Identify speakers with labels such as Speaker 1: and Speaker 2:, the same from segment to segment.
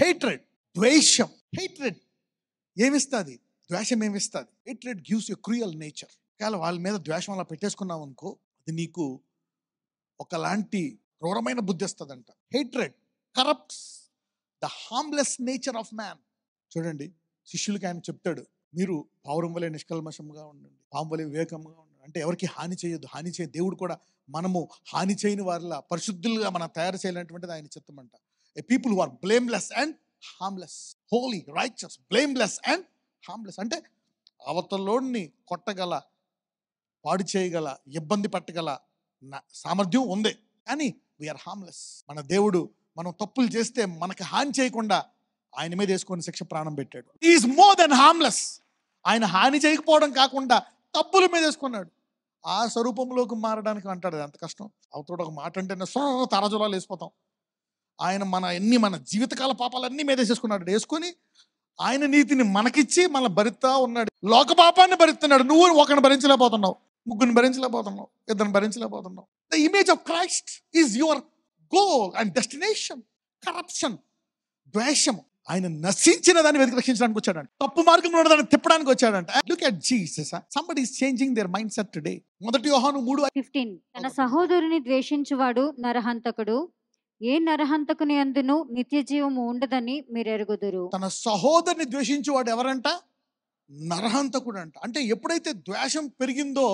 Speaker 1: Hatred, ద్వేషం. Hatred ఏమిస్తుంది? ద్వేషం ఏమిస్తుంది? Hatred gives you cruel nature. ఒకవేళ వాళ్ళ మీద ద్వేషం అలా పెట్టేసుకున్నావు అనుకో, అది నీకు ఒకలాంటి క్రూరమైన బుద్ధి వస్తుందంట. Hatred corrupts the harmless nature of man. చూడండి, శిష్యులకి ఆయన చెప్తాడు, మీరు పావురం వలె నిష్కల్మషంగా ఉండండి, పాము వలె వివేకంగా ఉండండి. అంటే ఎవరికి హాని చేయొద్దు. హాని చేయ దేవుడు కూడా మనము హాని చేయని వారిలా పరిశుద్ధులుగా మనం తయారు చేయాలనేటువంటిది ఆయన చిత్తమంట. A people who are blameless and harmless, holy, righteous, blameless and harmless. అంటే అవతలోడిని కొట్టగల, పాడు చేయగల, ఇబ్బంది పెట్టగల సామర్థ్యం ఉంది, కానీ వీఆర్ హార్మ్లెస్. మన దేవుడు మనం తప్పులు చేస్తే మనకి హాని చేయకుండా ఆయన మీద వేసుకొని శిక్ష ప్రాణం పెట్టాడు. Is more than harmless. ఆయన హాని చేయకపోవడం కాకుండా తప్పుల మీద వేసుకున్నాడు. ఆ స్వరూపంలోకి మారడానికి అంటాడు, ఎంత కష్టం. అవతోడు ఒక మాట అంటేనే తరజులాలు వేసిపోతాం. ఆయన మన జీవితకాల పాపాలన్నీ మీద వేసేసుకున్నాడు. వేసుకొని ఆయన నీతిని మనకిచ్చి మన భరిస్తా ఉన్నాడు. లోక పాపాన్ని భరిస్తున్నాడు. నువ్వు ఒకరిని భరించలేకపోతున్నావు, ముగ్గురిని భరించలేకపోతున్నావు, ఇద్దరిని భరించలేకపోతున్నావు. The image of Christ is your goal and destination. Corruption, ద్వేషం. ఆయన నశించిన దాన్ని వెతికి రక్షించడానికి వచ్చాడంట. తప్పు మార్గంలో ఉన్న దాన్ని తిప్పడానికి వచ్చాడంట. Look at Jesus. Somebody is changing their mindset today. మొదటి యోహాను 3:15.
Speaker 2: తన సహోదరుని ద్వేషించువాడు నరహంతకుడు, ఏ నరహంతకుని అందును నిత్య జీవము ఉండదని మీరు ఎరుగుదురు.
Speaker 1: తన సహోదరుని ద్వేషించేవాడు ఎవరంట? నరహంతకుడు అంట. అంటే ఎప్పుడైతే ద్వేషం పెరిగిందో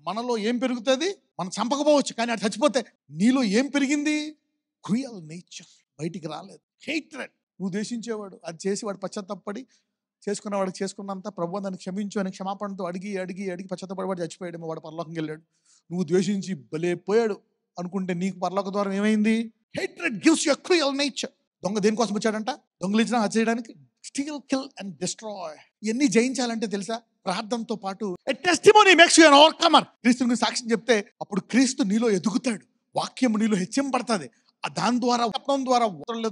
Speaker 1: మనలో ఏం పెరుగుతుంది? మనం చంపకపోవచ్చు, కానీ అది చచ్చిపోతే నీలో ఏం పెరిగింది? క్రూయల్ నేచర్ బయటికి రాలేదు. హేట్రెడ్. నువ్వు ద్వేషించేవాడు, అది చేసి వాడు పశ్చాత్తపడి చేసుకున్నవాడికి చేసుకున్నంత ప్రభు దాన్ని క్షమించు అని క్షమాపణతో అడిగి అడిగి అడిగి పశ్చాత్తపడి వాడు చచ్చిపోయాడు, వాడు పరలోకంకి వెళ్ళాడు. నువ్వు ద్వేషించి భలే పోయాడు అనుకుంటే నీకు పరలోక ద్వారా ఏమైంది? Hatred gives you cruel nature. దొంగ దేనికోసం వచ్చాడంట? దొంగలించడం, అది చేయడానికి. Steal, kill and destroy. ఇవన్నీ జయించాలంటే తెలుసా? ప్రార్థనతో పాటు a testimony makes you an overcomer. క్రీస్తు గురించి సాక్ష్యం చెప్తే అప్పుడు క్రీస్తు నీలో ఎదుగుతాడు, వాక్యం నీలో హెచ్చింపడుతుంది. దాని ద్వారా, చెప్పడం ద్వారా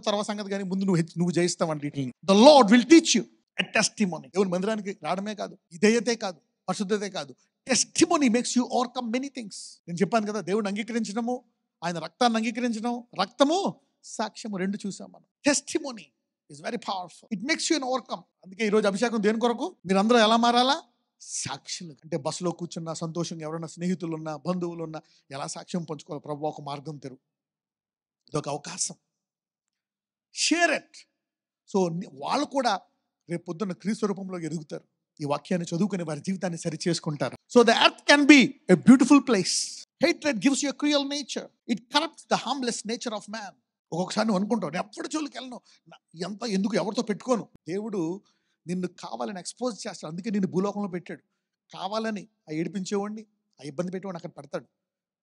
Speaker 1: తర్వాత సంగతి, కానీ ముందు నువ్వు జయిస్తావండి. The Lord will teach you a testimony. దేవుని మందిరానికి రావడమే కాదు, విధేయతే కాదు, పరిశుద్ధతే కాదు, testimony makes you overcome many things. నేను చెప్పాను కదా, దేవుడిని అంగీకరించడము, ఆయన రక్తాన్ని అంగీకరించడం, రక్తము సాక్ష్యము రెండు చూసాం మనం. Testimony is very powerful. It makes you overcome. అందుకే ఈరోజు అభిషేకం దేని కొరకు? మీరందరూ ఎలా మారాలా? సాక్షులు. అంటే బస్సులో కూర్చున్నా, సంతోషంగా ఎవరైనా స్నేహితులు ఉన్నా, బంధువులు ఉన్నా ఎలా సాక్ష్యం పంచుకోవాలి? ప్రభు ఒక మార్గం తెరువు, ఇదొక అవకాశం. Share it. సో వాళ్ళు కూడా రేపు పొద్దున్న క్రీస్తు రూపంలో ఎదుగుతారు. ఈ వాక్యాన్ని చదువుకుని వారి జీవితాన్ని సరి చేసుకుంటారు. So the earth can be a beautiful place. Hatred gives you a cruel nature. It corrupts the harmless nature of man. ఒక్కొక్కసారి నువ్వు అనుకుంటావు, నేను ఎప్పుడు జోలికి వెళ్ళను, ఎంత ఎందుకు ఎవరితో పెట్టుకోను. దేవుడు నిన్ను కావాలని ఎక్స్పోజ్ చేస్తాడు. అందుకే నిన్ను భూలోకంలో పెట్టాడు. కావాలని ఆ ఏడిపించేవాడిని, ఆ ఇబ్బంది పెట్టేవాడిని అక్కడ పెడతాడు.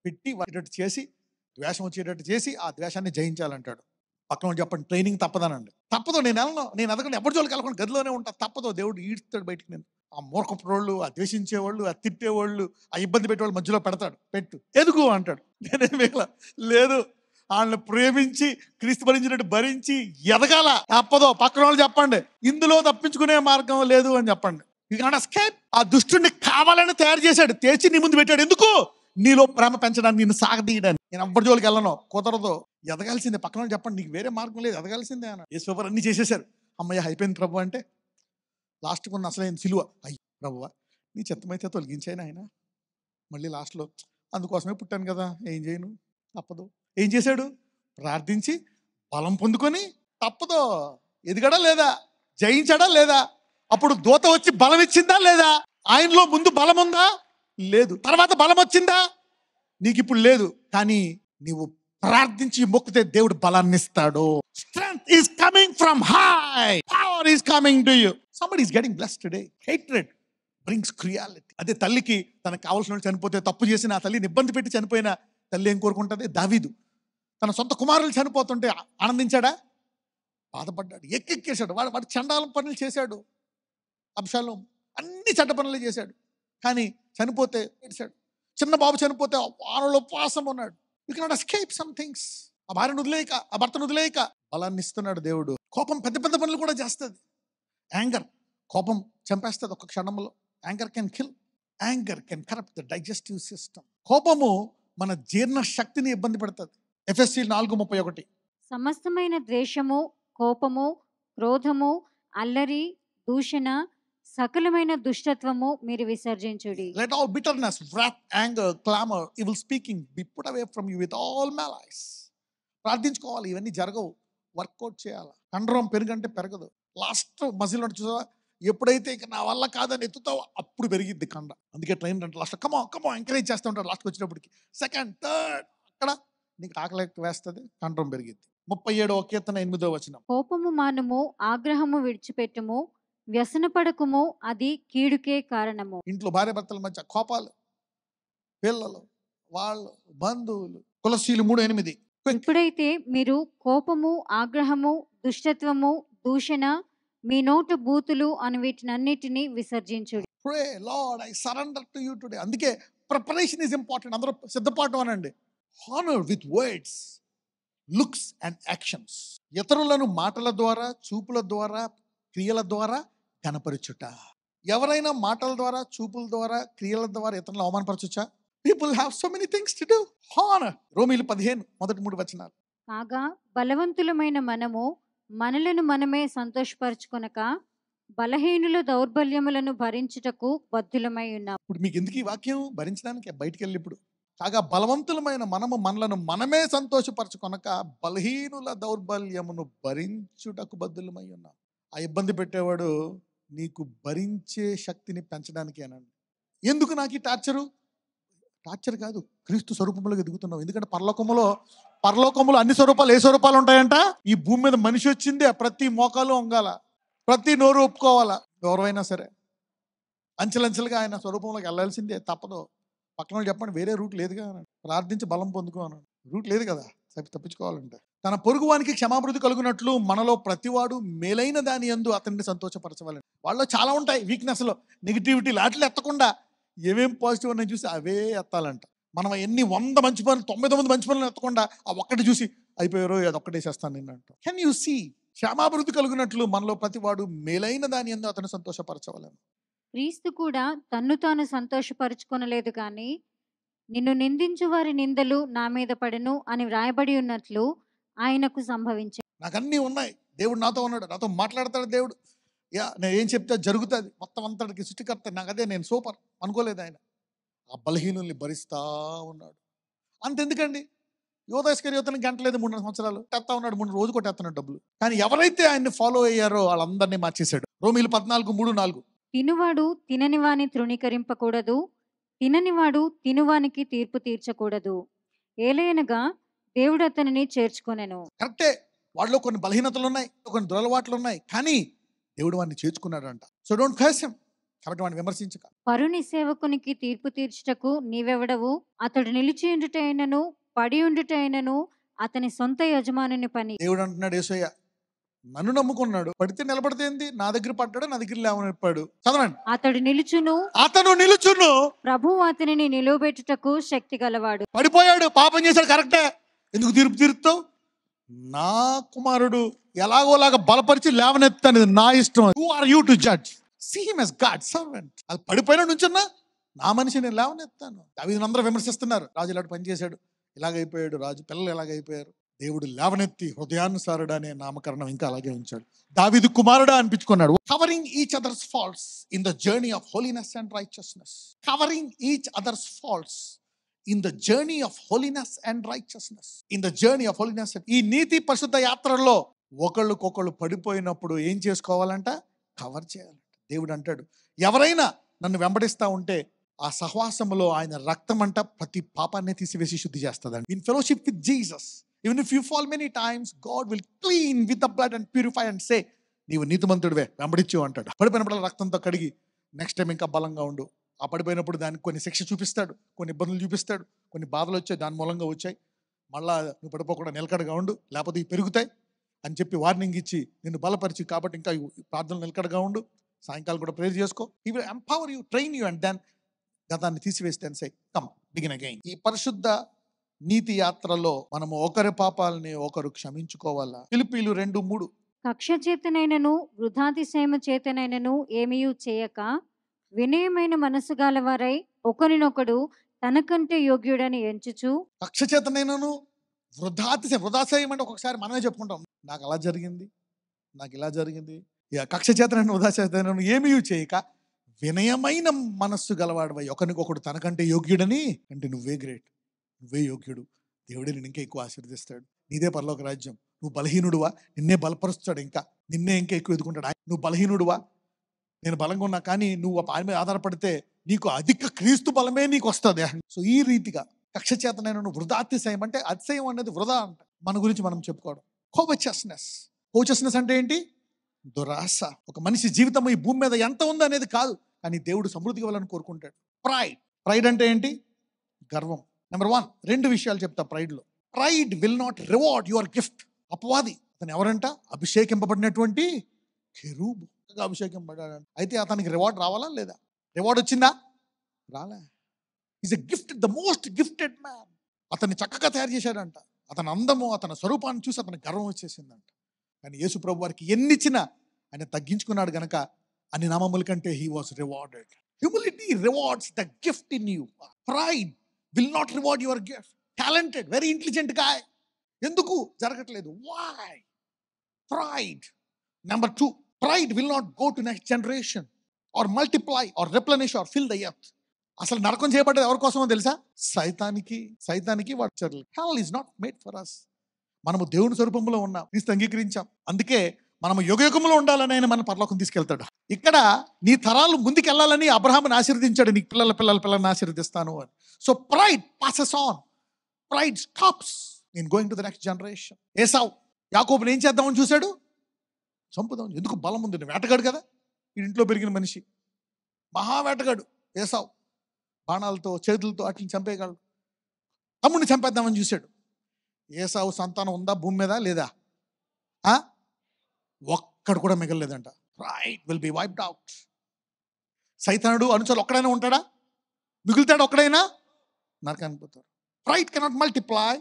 Speaker 1: పెట్టి వాటి చేసి, ద్వేషం వచ్చేటట్టు చేసి ఆ ద్వేషాన్ని జయించాలంటాడు. పక్కన చెప్పండి, ట్రైనింగ్ తప్పదనండి. తప్పదు. నేను వెళ్ళను, నేను ఎదగండి, ఎవరి జోలికి వెళ్ళకుండా గదిలోనే ఉంటా. తప్పదు. దేవుడు ఈడ్తాడు బయటికి. నేను ఆ మూర్ఖపురోళ్ళు, ఆ ద్వేషించేవాళ్ళు, ఆ తిట్టేవాళ్ళు, ఆ ఇబ్బంది పెట్టేవాళ్ళు మధ్యలో పెడతాడు. పెట్టు, ఎదుగు అంటాడు. నేనేమి లేదు, వాళ్ళని ప్రేమించి క్రీస్తు భరించినట్టు భరించి ఎదగాల. తప్పదో. పక్కన వాళ్ళు చెప్పండి, ఇందులో తప్పించుకునే మార్గం లేదు అని చెప్పండి. You can't escape. ఆ దుష్టుడిని కావాలని తయారు చేశాడు, తెచ్చి నీ ముందు పెట్టాడు. ఎందుకు? నీలో ప్రేమ పెంచడానికి, నిన్ను సాగదీయడానికి. నేను ఎవ్వరి జోలికి వెళ్ళను, కుదరదు. ఎదగాల్సిందే. పక్కన వాళ్ళు చెప్పండి, నీకు వేరే మార్గం లేదు, ఎదగాల్సిందే అన్న. యేసు అన్నీ చేసేశారు. అమ్మయ్య అయిపోయింది ప్రభు అంటే లాస్ట్కి ఉన్న అసలైన సిలువ. అయ్యి ప్రభువా, నీ చిత్తమైతే తొలగించాను ఆయన. మళ్ళీ లాస్ట్లో అందుకోసమే పుట్టాను కదా, ఏం చేయను, తప్పదు. ఏం చేశాడు? ప్రార్థించి బలం పొందుకొని, తప్పదో. ఎదిగడా లేదా? జయించాడా లేదా? అప్పుడు దూత వచ్చి బలం ఇచ్చిందా లేదా? ఆయనలో ముందు బలం ఉందా? లేదు. తర్వాత బలం వచ్చిందా? నీకు ఇప్పుడు లేదు, కానీ నీవు ప్రార్థించి మొక్కితే దేవుడు బలాన్ని ఇస్తాడు. Strength is coming from high. Power is coming to you. Somebody is getting blessed today. Hatred brings cruelty. అదే తల్లికి తనకు కావాల్సిన వాళ్ళు చనిపోతే, తప్పు చేసిన ఆ తల్లిని ఇబ్బంది పెట్టి చనిపోయిన తల్లి ఏం కోరుకుంటుంది? దావీదు తన సొంత కుమారులు చనిపోతుంటే ఆనందించాడా? బాధపడ్డాడు, ఎక్కెక్కేశాడు. వాడు చండాలం పనులు చేశాడు. అబ్షాలోం అన్ని చెడ్డ పనులు చేశాడు, కానీ చనిపోతే ఏడ్చాడు. చిన్న బాబు చనిపోతే వారంలో ఉపవాసం ఉన్నాడు. You cannot escape some things. ఆ భార్యను వదిలేయక, ఆ భర్తను వదిలేయక బలాన్ని ఇస్తున్నాడు దేవుడు. కోపం పెద్ద పెద్ద పనులు కూడా చేస్తుంది. యాంగర్, కోపం చంపేస్తుంది ఒక క్షణంలో. Anger can kill. Anger can corrupt the digestive system. కోపము మన జీర్ణ శక్తిని ఇబ్బంది పెడుతుంది. ఎఫెసీయులు 4:31.
Speaker 2: సమస్తమైన ద్వేషము, కోపము, క్రోధము, అల్లరి, దూషణ, సకలమైన దుష్టత్వము మీరు విసర్జించుడి.
Speaker 1: Let all bitterness, wrath, anger, clamor, evil speaking be put away from you with all malice. ప్రార్థించుకోవాలి, ఇవన్నీ జరగవు, వర్కౌట్ చేయాలి. కండరం పెరుగంటే పెరగదు. లాస్ట్ మజిల్ చూసా, ఎప్పుడైతే ఇక నా వల్ల కాదని ఎత్తుతావో అప్పుడు పెరిగిద్ది కండ. అందుకే ట్రైన్ అంటే లాస్ట్ కమో ఎంకరేజ్ చేస్తూ ఉంటారు. లాస్ట్కి వచ్చినప్పటికి సెకండ్ థర్డ్ అక్కడ నీకు ఆకలి వేస్తుంది, కండరం పెరిగిద్ది. 37వ కీర్తన 8వ వచనం.
Speaker 2: కోపము మానుము, ఆగ్రహము విడిచిపెట్టుము, వ్యసనపడకుము, అది కీడుకే కారణము.
Speaker 1: ఇంట్లో భార్య భర్తల మధ్య కోపాలు, పిల్లలు, వాళ్ళు, బంధువులు. కొలస్సీలు 3:8.
Speaker 2: ఇప్పుడైతే మీరు కోపము, ఆగ్రహము, దుష్టత్వము, దూషణ, మీ నోట బూతులు అని వీటినన్నిటినీ విసర్జించుడి.
Speaker 1: Pray, Lord, I surrender to you today. అందుకే ప్రిపరేషన్ ఈజ్ ఇంపార్టెంట్. అందరూ సిద్ధపాటు అనండి. Honour with words, looks and actions. ఇతరులను మాటల ద్వారా, చూపుల ద్వారా, క్రియల ద్వారా కనపరచుట. ఎవరైనా మాటల ద్వారా, చూపుల ద్వారా, క్రియల ద్వారా ఇతరులను అవమానపరచుచా? People have so many things to do. Honour. రోమీలు 15 మొదటి 3 వచనాలు.
Speaker 2: కాగా బలవంతులమైన మనము మనలను మనమే సంతోషపరచుకొనక బలహీనుల దౌర్బల్యములను భరించుటకు బద్ధులమై ఉన్నాము.
Speaker 1: ఇప్పుడు మీకు ఎందుకు ఈ వాక్యం భరించడానికి? బయటికి వెళ్ళి ఇప్పుడు కాగా బలవంతులమైన మనము మనలను మనమే సంతోషపరచుకొనక బలహీనుల దౌర్బల్యమును భరించుటకు బద్ధులమై ఉన్నాం. ఆ ఇబ్బంది పెట్టేవాడు నీకు భరించే శక్తిని పెంచడానికి అనండి. ఎందుకు నాకు ఈ టార్చరు? టార్చర్ కాదు, క్రీస్తు స్వరూపంలోకి ఎదుగుతున్నావు. ఎందుకంటే పరలోకములో అన్ని స్వరూపాలు, ఏ స్వరూపాలు ఉంటాయంట? ఈ భూమి మీద మనిషి వచ్చిందే ప్రతి మోకాలు వంగాల, ప్రతి నోరు ఒప్పుకోవాలా. ఎవరైనా సరే అంచెలంచెలుగా ఆయన స్వరూపంలోకి వెళ్ళాల్సిందే, తప్పదు. పక్కన వాళ్ళు చెప్పండి, వేరే రూట్ లేదుగా అన్నాడు. ప్రార్థించి బలం పొందుకో అన్నాడు. రూట్ లేదు కదా తప్పించుకోవాలంటే. తన పొరుగువానికి క్షమాభివృద్ధి కలుగునట్లు మనలో ప్రతివాడు మేలైన దాని యందు అతన్ని సంతోషపరచవాలని. వాళ్ళలో చాలా ఉంటాయి వీక్నెస్లో, నెగిటివిటీ లాట్లు ఎత్తకుండా ఏమేం పాజిటివ్ అని చూసి అవే ఎత్తాలంట. మనం ఎన్ని 100 మంచి పనులు, 99 మంచి పనులు ఎత్తకుండా ఆ ఒక్కటి చూసి అయిపోయారో అదొక్కటే చేస్తాను నిన్న అంట. Can you see? క్షమాభివృద్ధి కలుగునట్లు మనలో ప్రతివాడు మేలైన దాని యందు అతను సంతోషపరచవాలని.
Speaker 2: క్రీస్తు కూడా తన్ను తాను సంతోషపరుచుకొనలేదు కానీ నిన్ను నిందించు వారి నిందలు నా మీద పడెను అని వ్రాయబడి ఉన్నట్లు ఆయనకు సంభవించాయి.
Speaker 1: నాకు అన్నీ ఉన్నాయి, దేవుడు నాతో ఉన్నాడు, నాతో మాట్లాడతాడు దేవుడు. నేను ఏం చెప్తే జరుగుతుంది. మొత్తం అంతటికి సృష్టికర్త. నాకు అదే, నేను సూపర్ అనుకోలేదు. ఆయన ఆ బలహీనుల్ని భరిస్తా ఉన్నాడు. అంతెందుకండి, యోధేశ్వర్యోతని గంటలేదు 3 సంవత్సరాలు తెస్తా ఉన్నాడు, 3 రోజు కొట్టేస్తున్నాడు డబ్బులు. కానీ ఎవరైతే ఆయన్ని ఫాలో అయ్యారో వాళ్ళందరినీ మార్చేశాడు. రోమీలు 14:3-4.
Speaker 2: తినువాడు తినని వాని తృణీకరింపకూడదు, తిననివాడు తినువానికి తీర్పు తీర్చకూడదు. ఏలయనగా దేవుడు అతనిని చేర్చుకొనెను.
Speaker 1: కరెక్టే, వాళ్ళలో కొన్ని బలహీనతలు ఉన్నాయి, కొన్ని దురలవాట్లు ఉన్నాయి, కానీ దేవుడు వాడిని చేర్చుకున్నాడంట. So don't curse him. కాబట్టి వాడిని విమర్శించక.
Speaker 2: పరుని సేవకునికి తీర్పు తీర్చుటకు నీవెవడవు? అతడు నిలిచి ఉండుటైనను పడి ఉండుటైనను అతని సొంత యజమానుని పని.
Speaker 1: దేవుడు అంటున్నాడు, యేసయ్య నన్ను నమ్ముకున్నాడు, పడితే నిలబడితే ఏంది? నా దగ్గర పడ్డాడు, నా దగ్గర లేవనిప్పాడు. చదవండి.
Speaker 2: అతడు
Speaker 1: నిలుచును
Speaker 2: ప్రభువు అతనిని నిలువబెట్టుటకు శక్తి గలవాడు.
Speaker 1: పడిపోయాడు, పాపం చేశాడు, కరెక్టే. ఎందుకు తీర్పు తీరుతావు? నా కుమారుడు ఎలాగోలాగా బలపరిచి లేవనెత్తాను, నా ఇష్టం. Who are you to judge? See him as God's servant. అది పడిపోయిన నుంచున్నా నా మనిషి నేను లేవనెత్తాను. దావీదును అందరూ విమర్శిస్తున్నారు, రాజు ఇలాంటి పని చేశాడు, ఇలాగైపోయాడు రాజు, పిల్లలు ఎలాగైపోయారు. దేవుడు లేవనెత్తి హృదయానుసారుడు అనే నామకరణం ఇంకా అలాగే ఉంచాడు. దావీదు కుమారుడా అనిపించుకున్నాడు. Covering each other's faults in the journey of holiness and righteousness. Covering each other's faults in the journey of holiness and righteousness. In the journey of holiness. ఈ నీతి పరిశుద్ధ యాత్రలో ఒకళ్ళకొకళ్ళు పడిపోయినప్పుడు ఏం చేసుకోవాలంట? కవర్ చేయాలంట. దేవుడు అంటాడు, ఎవరైనా నన్ను వెంబడిస్తా ఉంటే ఆ సహవాసములో ఆయన రక్తం అంట ప్రతి పాపాన్ని తీసివేసి శుద్ధి చేస్తుందండి. In fellowship with Jesus, even if you fall many times, God will clean with the blood and purify and say, నీవు నీతిమంతుడివే, వెంబడించు అంటాడు. పడిపోయినప్పుడు రక్తంతో కడిగి నెక్స్ట్ టైం ఇంకా బలంగా ఉండు. ఆ పడిపోయినప్పుడు దానికి కొన్ని శిక్ష చూపిస్తాడు, కొన్ని ఇబ్బందులు చూపిస్తాడు, కొన్ని బాధలు వచ్చాయి, దాని మూలంగా వచ్చాయి. మళ్ళా నువ్వు పడిపోకుండా నిలకడగా ఉండు, లేకపోతే ఇవి పెరుగుతాయి అని చెప్పి వార్నింగ్ ఇచ్చి నిన్ను బలపరిచి, కాబట్టి ఇంకా ప్రార్థనలు నిలకడగా ఉండు, సాయంకాలం కూడా ప్రేయర్ చేసుకో. He will empower you, train you, and then గతాన్ని తీసివేస్తే and say, come, begin again. ఈ పరిశుద్ధ నీతి యాత్రలో మనము ఒకరి పాపాలని ఒకరు క్షమించుకోవాలా. ఫిలిప్పీలు 2:3.
Speaker 2: కక్ష చేతనైనను వృధాతిశయము చేతనైనను ఏమీయూ చేయక వినయమైన మనసు గలవారై ఒకరినొకడు తనకంటే యోగ్యుడని ఎంచుచు.
Speaker 1: కక్ష చేతనైనను వృధాతిశయం అంటే ఒక్కొక్కసారి మనమే చెప్పుకుంటాం, నాకు అలా జరిగింది, నాకు ఇలా జరిగింది. ఇక కక్ష చేత నన్ను వృధా చేత ఏమీ చేయక వినయమైన మనస్సు గలవాడవై ఒకరికొకడు తనకంటే యోగ్యుడని అంటే నువ్వే గ్రేట్, నువ్వే యోగ్యుడు, దేవుడే నేను ఇంకా ఎక్కువ ఆశీర్వదిస్తాడు, నీదే పరలోక రాజ్యం. నువ్వు బలహీనుడువా, నిన్నే బలపరుస్తాడు, నిన్నే ఇంకా ఎక్కువ ఎదుకుంటాడు. నువ్వు బలహీనుడువా, నేను బలంగా ఉన్నా కానీ నువ్వు ఆయన మీద ఆధారపడితే నీకు అధిక క్రీస్తు బలమే నీకు వస్తుంది. సో ఈ రీతిగా కక్ష చేత నేను వృధాతిశయం అంటే అతిశయం అనేది వృధా అంట. మన గురించి మనం చెప్పుకోవడం. కోవచస్నెస్ అంటే ఏంటి? దురాశ. ఒక మనిషి జీవితం ఈ భూమి మీద ఎంత ఉంది అనేది కాదు, కానీ దేవుడు సమృద్ధిగా ఇవ్వాలని కోరుకుంటాడు. ప్రైడ్ అంటే ఏంటి? గర్వం. నెంబర్ 1 2 విషయాలు చెప్తా ప్రైడ్లో. Pride will not reward your gift. అపవాది అతను ఎవరంట? అభిషేకింపబడినటువంటి కెరూబు. అభిషేకింపబడ్డాడు. అయితే అతనికి రివార్డ్ రావాలా లేదా? రివార్డ్ వచ్చిందా? రాలే. Is a gifted, the most gifted man. అతన్ని చక్కగా తయారు చేశాడంట. అతని అందము, అతని స్వరూపాన్ని చూసి అతని గర్వం వచ్చేసిందంట. కానీ యేసు ప్రభు వారికి ఎన్నిచ్చినా ఆయన తగ్గించుకున్నాడు గనక అన్ని నామముల కంటే he was rewarded. Humility rewards the gift in you. Pride will not reward your gift. Talented, very intelligent guy, ఎందుకు జరగట్లేదు? Why? Pride. Number 2, pride will not go to next generation or multiply or replenish or fill the earth. అసలు నరకం చేయబడ్డది ఎవరి కోసమో తెలుసా? సైతానికి వాడు. hell is not made for us. మనము దేవుని స్వరూపంలో ఉన్నాం, క్రీస్తు అంగీకరించాం. అందుకే మనము యుగయుగంలో ఉండాలని ఆయన మన పరలోకం తీసుకెళ్తాడు. ఇక్కడ నీ తరాలు ముందుకెళ్లాలని అబ్రహాముని ఆశీర్వదించాడు, నీకు పిల్లల్ని ఆశీర్వదిస్తాను అని. So pride passes on. Pride stops in going to the next generation. ఏసావు యాకోబుని ఏం చేద్దామని చూశాడు? చంపుదాం. ఎందుకు? బలం ఉంది, వేటగాడు కదా, ఈ ఇంట్లో పెరిగిన మనిషి, మహా వేటగాడు ఏసావు. బాణాలతో చేతులతో అట్లని చంపేయగలడు. తమ్ముడిని చంపేద్దామని చూశాడు. ఏసావు సంతానం ఉందా భూమి మీద? లేదా? ఒక్కడు కూడా మిగలలేదంట. Pride will be wiped out. సైతానుడు అనుచరులు ఒక్కడైనా ఉంటాడా? మిగులుతాడు ఒక్కడైనా? నరకానికి పోతారు. Pride cannot multiply,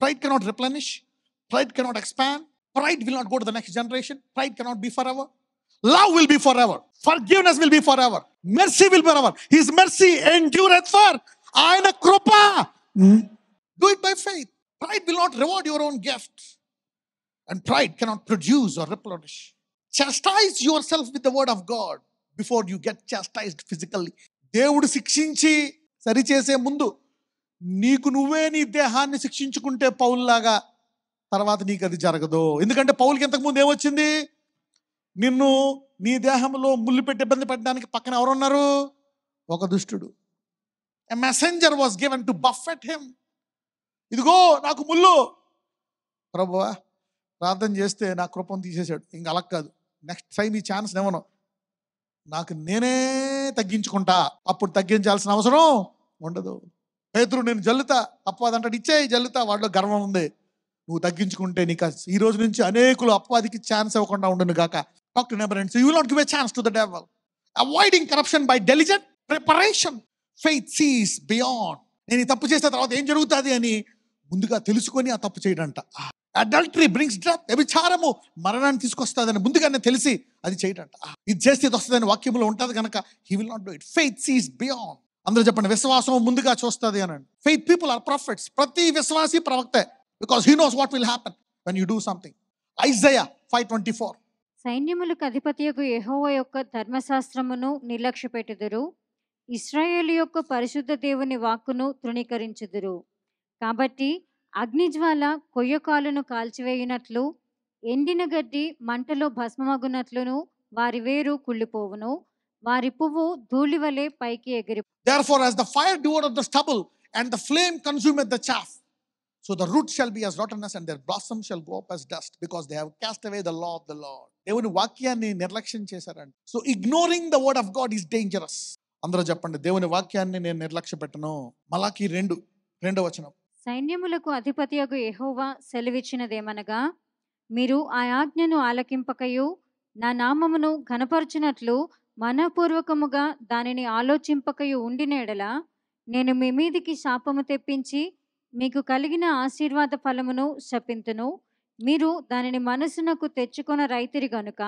Speaker 1: pride cannot replenish, pride cannot expand. Pride will not go to the next generation. Pride cannot be forever. Love will be forever. Forgiveness will be forever. Mercy will be forever. His mercy endureth for. Ayana krupa. Do it by faith. Pride will not reward your own gift. And pride cannot produce or replenish. Chastise yourself with the word of God before you get chastised physically. దేవుడు శిక్షించి సరిచేసే ముందు నీకు నువ్వే నీ దేహాన్ని శిక్షించుకుంటే పౌల్లాగా తర్వాత నీకు అది జరగదు. ఎందుకంటే పౌలుకి ఇంతకుముందు ఏమొచ్చింది? నిన్ను నీ దేహంలో ముళ్ళు పెట్టి ఇబ్బంది పెట్టడానికి పక్కన ఎవరున్నారు? ఒక దుష్టుడు. A messenger was given to buffet him. ఇదిగో నాకు ముళ్ళు, ప్రభువా ప్రార్థన చేస్తే నా కృపను తీసేశాడు, ఇంక అలా కాదు, నెక్స్ట్ టైం ఈ ఛాన్స్ ఇవ్వను, నాకు నేనే తగ్గించుకుంటా, అప్పుడు తగ్గించాల్సిన అవసరం ఉండదు. పేతురు నేను జల్లుతా, అపవాదంటాడు ఇచ్చేయి జల్లుతా, వాడిలో గర్వం ఉంది. నువ్వు తగ్గించుకుంటే నీకు ఈ రోజు నుంచి అనేకులు అపవాదికి ఛాన్స్ ఇవ్వకుండా ఉండును గాక. Talk to neighbour and say you will not give a chance to the devil. Avoiding corruption by diligent preparation. Faith sees beyond. నేను ఈ తప్పు చేసిన తర్వాత ఏం జరుగుతుంది అని ముందుగా తెలుసుకొని ఆ తప్పు చేయడంట. Adultery brings death. వ్యభిచారము మరణాన్ని తీసుకొస్తుందని ముందుగానే తెలిసి అది చేయడంట. ఇది చేస్తే ఇది వస్తుందని వాక్యంలో ఉంటుంది కనుక he will not do it. Faith sees beyond. అందరూ చెప్పండి, విశ్వాసం ముందుగా చూస్తుంది అనండి. Faith people are prophets. ప్రతి విశ్వాసి ప్రవక్తే. Because he knows what will happen when you do something. Isaiah 5:24.
Speaker 2: సైన్యములకు అధిపతియగు యెహోవా యొక్క ధర్మశాస్త్రమును నిర్లక్ష్యపెట్టుదురు, ఇశ్రాయేలు యొక్క పరిశుద్ధ దేవుని వాక్కును తృణీకరించుదురు. కాబట్టి అగ్నిజ్వాల కొయ్యకాలును కాల్చివేయునట్లు, ఎండిన గడ్డి మంటలో భస్మమగునట్లును వారి వేరు కుళ్ళిపోవును, వారి పువ్వు ధూళి వలె పైకి ఎగిరి.
Speaker 1: Therefore as the fire devoureth the stubble and the flame consumeth the chaff, so the root shall be as rottenness and their blossom shall go up as dust, because they have cast away the law of the Lord. దేవుని వాక్యాన్ని నిర్లక్ష్యం చేశారండి. So ignoring the word of God is dangerous. అందరూ చెప్పండి, దేవుని వాక్యాన్ని నేను నిర్లక్ష్య పెట్టను. మలాకి 2:2 వచనం.
Speaker 2: సైన్యములకు అధిపతియగు యెహోవా సెలవిచ్చినదేమనగా, మీరు ఆ ఆజ్ఞను ఆలకింపకయు నా నామమును ఘనపరచునట్లు మనపూర్వకముగా దానిని ఆలోచింపకయు ఉండిన ఎడల నేను మీ మీదికి శాపము తెప్పించి మీకు కలిగిన ఆశీర్వాద ఫలమును శపింతును. మీరు దానిని మనసునకు తెచ్చుకొన రైతిరి గనుక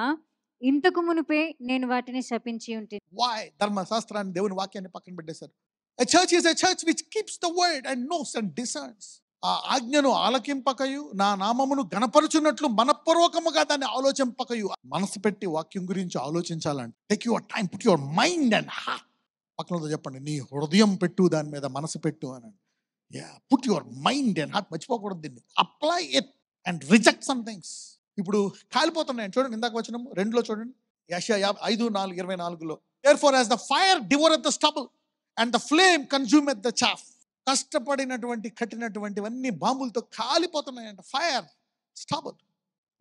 Speaker 2: ఇంతకు మునుపే నేను వాటిని శపించి ఉంటి.
Speaker 1: Why? ధర్మశాస్త్రాన్ని దేవుని వాక్యాన్ని పక్కన పెట్టేశారు. A church is a church which keeps the word and knows and discerns. ఆ ఆజ్ఞను ఆలకింపకయు నా నామమును గణపరుచున్నట్లు మనపూర్వకముగా దాన్ని ఆలోచింపకయు. మనసు పెట్టి వాక్యం గురించి ఆలోచించాలంటే take your time, put your mind and heart. పక్కనతో చెప్పండి, నీ హృదయం పెట్టు, దాని మీద మనసు పెట్టు అని. Put your mind and heart, మర్చిపోకూడదు దీన్ని. Apply it and reject some things. ఇప్పుడు కాలిపోతున్నాయి చూడండి, ఇందాక వచనం 2లో చూడండి, యెషయా 5:4-24లో. Therefore as the fire devoureth the stubble and the flame consumeth the chaff. కష్టపడినటువంటి కట్టినటువంటివన్నీ బాంబులతో కాలిపోతున్నాయంట. Fire, stubble.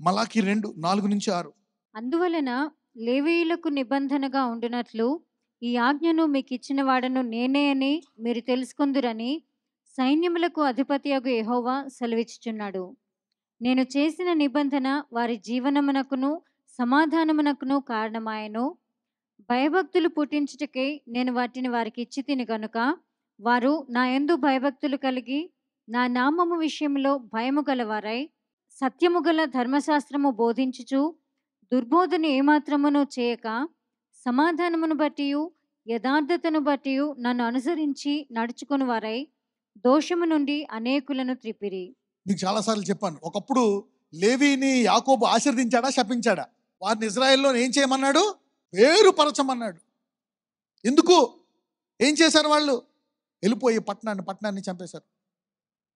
Speaker 1: మలాకి 2:4-6.
Speaker 2: అందువలన లేవీయులకు నిబంధనగా ఉండునట్లు ఈ ఆజ్ఞను మీకు ఇచ్చిన వాడను నేనే అని మీరు తెలుసుకొందురని సైన్యములకు అధిపతియగు యెహోవా సెలవిచ్చుచున్నాడు. నేను చేసిన నిబంధన వారి జీవనమునకును సమాధానమునకును కారణమాయను. భయభక్తులు పుట్టించుటకై నేను వాటిని వారికి ఇచ్చి తిని గనుక వారు నా యందు భయభక్తులు కలిగి నా నామము విషయంలో భయము గలవారై సత్యము గల ధర్మశాస్త్రము బోధించుచు దుర్బోధన ఏమాత్రమును చేయక సమాధానమును బట్టియు యథార్థతను బట్టియు నన్ను అనుసరించి నడుచుకుని వారై దోషము నుండి అనేకులను త్రిపిరి.
Speaker 1: మీకు చాలాసార్లు చెప్పాను, ఒకప్పుడు లేవీని యాకోబు ఆశీర్వదించాడా, శపించాడా? వారిని ఇజ్రాయెల్లో ఏం చేయమన్నాడు? వేరుపరచమన్నాడు. ఎందుకు? ఏం చేశారు వాళ్ళు? వెళ్ళిపోయి పట్టణాన్ని చంపేశారు.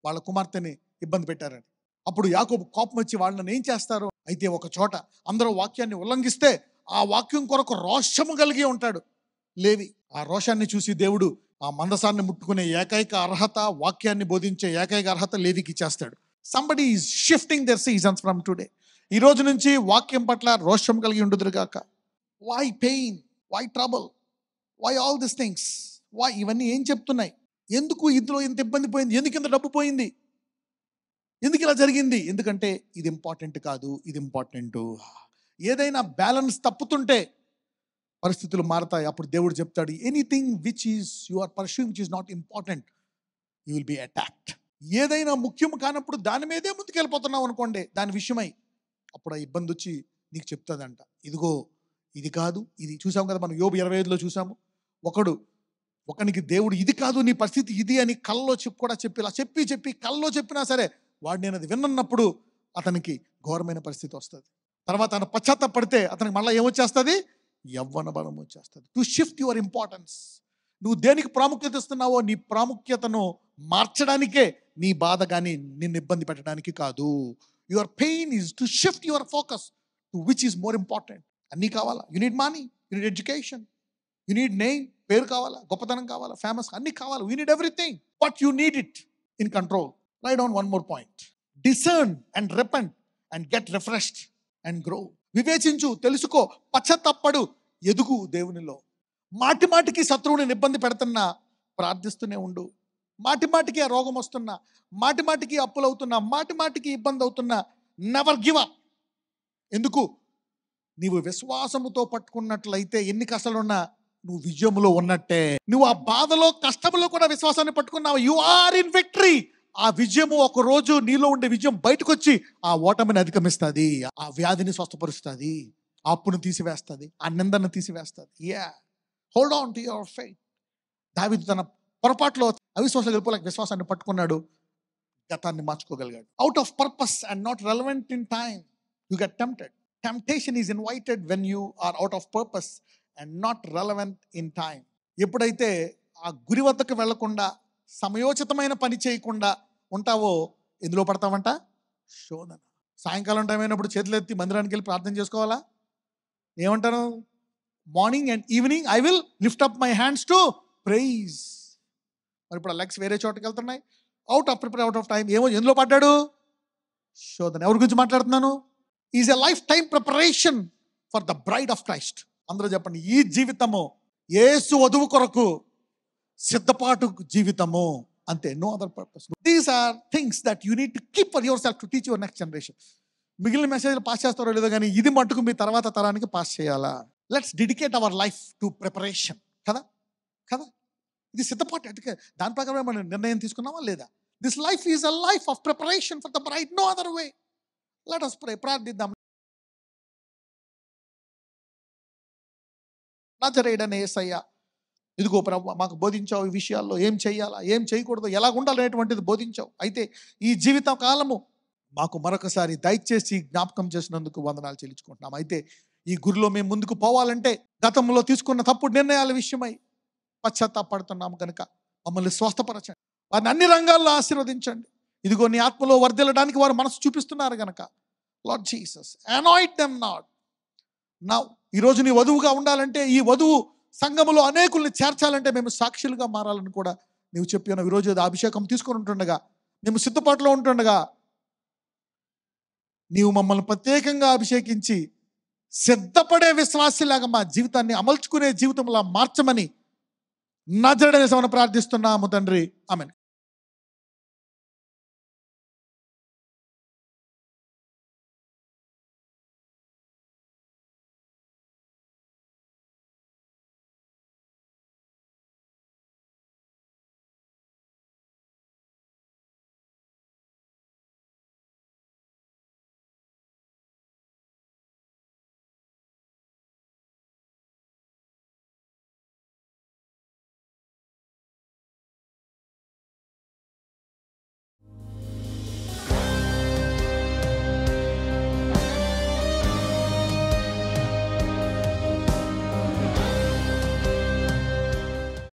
Speaker 1: వాళ్ళ కుమార్తెని ఇబ్బంది పెట్టారని. అప్పుడు యాకోబు కోపం వచ్చి వాళ్ళని ఏం చేస్తారు? అయితే ఒక చోట అందరూ వాక్యాన్ని ఉల్లంఘిస్తే ఆ వాక్యం కొరకు రోషము కలిగి ఉంటాడు లేవి. ఆ రోషాన్ని చూసి దేవుడు ఆ మందసాన్ని ముట్టుకునే ఏకైక అర్హత, వాక్యాన్ని బోధించే ఏకైక అర్హత లేవికి ఇచ్చేస్తాడు. Somebody is shifting their seasons from today. ఈ రోజు నుంచి వాక్యం పట్ల రోషం కలిగి ఉండుదురుగాక. Why pain, why trouble, why all this things, why? ఇవన్నీ ఏం చెప్తున్నాయి? ఎందుకు ఇందులో ఇంత ఇబ్బంది పోయింది? ఎందుకు ఇంత డబ్బు పోయింది? ఎందుకు ఇలా జరిగింది? ఎందుకంటే ఇది ఇంపార్టెంట్ కాదు, ఇది ఇంపార్టెంట్. ఏదైనా బ్యాలెన్స్ తప్పుతుంటే పరిస్థితులు మారతాయి. అప్పుడు దేవుడు చెప్తాడు, anything which is you are pursuing which is not important, you will be attacked. ఏదైనా ముఖ్యం కానప్పుడు దాని మీదే ముందుకెళ్ళిపోతున్నావు అనుకోండి, దాని విషయమై, అప్పుడు ఆ ఇబ్బంది వచ్చి నీకు చెప్తుందంట, ఇదిగో ఇది కాదు, ఇది. చూసాం కదా మనం యోబు 25లో చూసాము. ఒకనికి దేవుడు ఇది కాదు నీ పరిస్థితి ఇది అని కల్లో చెప్పి ఇలా చెప్పి కల్లో చెప్పినా సరే వాడు నేను అది విన్నప్పుడు అతనికి ఘోరమైన పరిస్థితి వస్తుంది. తర్వాత ఆయన పశ్చాత్తపడితే అతనికి మళ్ళీ ఏమొచ్చేస్తుంది? యవ్వన బలం వచ్చేస్తుంది. To shift your importance. నువ్వు దేనికి ప్రాముఖ్యత ఇస్తున్నావో నీ ప్రాముఖ్యతను మార్చడానికే నీ బాధ, కానీ నిన్ను ఇబ్బంది పెట్టడానికి కాదు. Your pain is to shift your focus to which is more important. అన్నీ కావాలా? You need money, you need education, you need name, పేరు కావాలా, గొప్పతనం కావాలా, ఫేమస్, అన్నీ కావాలి. You need everything, but you need it in control. Write down one more point. Discern and repent and get refreshed and grow. వివేచించు, తెలుసుకో, పశ్చాత్తాపడు, ఎదుగు దేవునిలో. మాటికి శత్రువుని ఇబ్బంది పెడుతున్నా ప్రార్థిస్తూనే ఉండు. మాటికి ఆ రోగం వస్తున్నా, మాటికి అప్పులు అవుతున్నా, మాటికి ఇబ్బంది అవుతున్నా, నెవర్ గివ్ అప్. ఎందుకు? నీవు విశ్వాసముతో పట్టుకున్నట్లయితే ఎన్ని కష్టాలున్నా నువ్వు విజయములో ఉన్నట్టే. నువ్వు ఆ బాధలో, కష్టములో కూడా విశ్వాసాన్ని పట్టుకున్నావు, యు ఆర్ ఇన్ విక్టరీ. ఆ విజయము ఒక రోజు నీలో ఉండే విజయం బయటకు వచ్చి ఆ ఓటమిని అధిగమిస్తుంది, ఆ వ్యాధిని స్వస్థపరుస్తుంది, ఆ అప్పును తీసివేస్తుంది, ఆ నిందను తీసివేస్తుంది. Hold on to your faith. దావీదు తన పొరపాట్లో అవిశ్వాసం గెలుపులకు విశ్వాసాన్ని పట్టుకున్నాడు, గతాన్ని మార్చుకోగలిగాడు. Out of purpose and not relevant in time you get tempted. Temptation is invited when you are out of purpose and not relevant in time. ఎప్పుడైతే ఆ గురి వద్దకు వెళ్లకుండా, సమయోచితమైన పని చేయకుండా ఉంటావో ఎందులో పడతావంట? శోధన. సాయంకాలం టైం అయినప్పుడు చేతులు ఎత్తి మందిరానికి వెళ్ళి ప్రార్థన చేసుకోవాలా? ఏమంటారు? Morning and evening I will lift up my hands to praise. మరి ఇప్పుడు ఆ లెగ్స్ వేరే చోటకి వెళ్తున్నాయి. Out of time. ఎందులో పడ్డాడు? శోధన. ఎవరి గురించి మాట్లాడుతున్నాను? Is a life time preparation for the bride of Christ. అందరూ చెప్పండి, ఈ జీవితము యేసు వధువు కొరకు సిద్ధపాటు జీవితము, అంతే. No other purpose. These are things that you need to keep for your self to teach your next generation. మిగిలిన మెసేజ్లు పాస్ చేస్తారో లేదో కానీ ఇది మట్టుకు మీ తర్వాత తరానికి పాస్ చేయాలా. Let's dedicate our life to preparation. కదా, ఇది సిద్ధపాటు. అంటే దాని ప్రకారమే మనం నిర్ణయం తీసుకున్నామా లేదా? This life is a life of preparation for the bride, no other way. Let us pray. ప్రార్థిద్దాం. నజరేయుడైన యేసయ్య, ఇదిగో ప్రభు మాకు బోధించావు ఈ విషయాల్లో ఏం చేయాలా ఏం చేయకూడదు ఎలా ఉండాలనేటువంటిది బోధించావు. అయితే ఈ జీవిత కాలము మాకు మరొకసారి దయచేసి జ్ఞాపకం చేసినందుకు వందనాలు చెల్లించుకుంటున్నాం. అయితే ఈ గురిలో మేము ముందుకు పోవాలంటే గతంలో తీసుకున్న తప్పుడు నిర్ణయాల విషయమై పశ్చాత్తాపడుతున్నాము కనుక మమ్మల్ని స్వస్థపరచండి, వారిని అన్ని రంగాల్లో ఆశీర్వదించండి. ఇదిగో నీ ఆత్మలో వర్ధిల్లడానికి వారు మనసు చూపిస్తున్నారు కనుక lord Jesus anoint them now. ఈరోజు నీ వధువుగా ఉండాలంటే, ఈ వధువు సంఘములో అనేకుల్ని చేర్చాలంటే మేము సాక్షులుగా మారాలని కూడా నీవు చెప్పాను. ఈరోజు అభిషేకం తీసుకొని ఉంటుండగా, మేము సిద్ధపాటులో ఉంటుండగా నీవు మమ్మల్ని ప్రత్యేకంగా అభిషేకించి సిద్ధపడే విశ్వాసిలాగా మా జీవితాన్ని అమల్చుకునే జీవితంలా మార్చమని నజరేయుడైన యేసుని ప్రార్థిస్తున్నాము తండ్రి. ఆమేన్.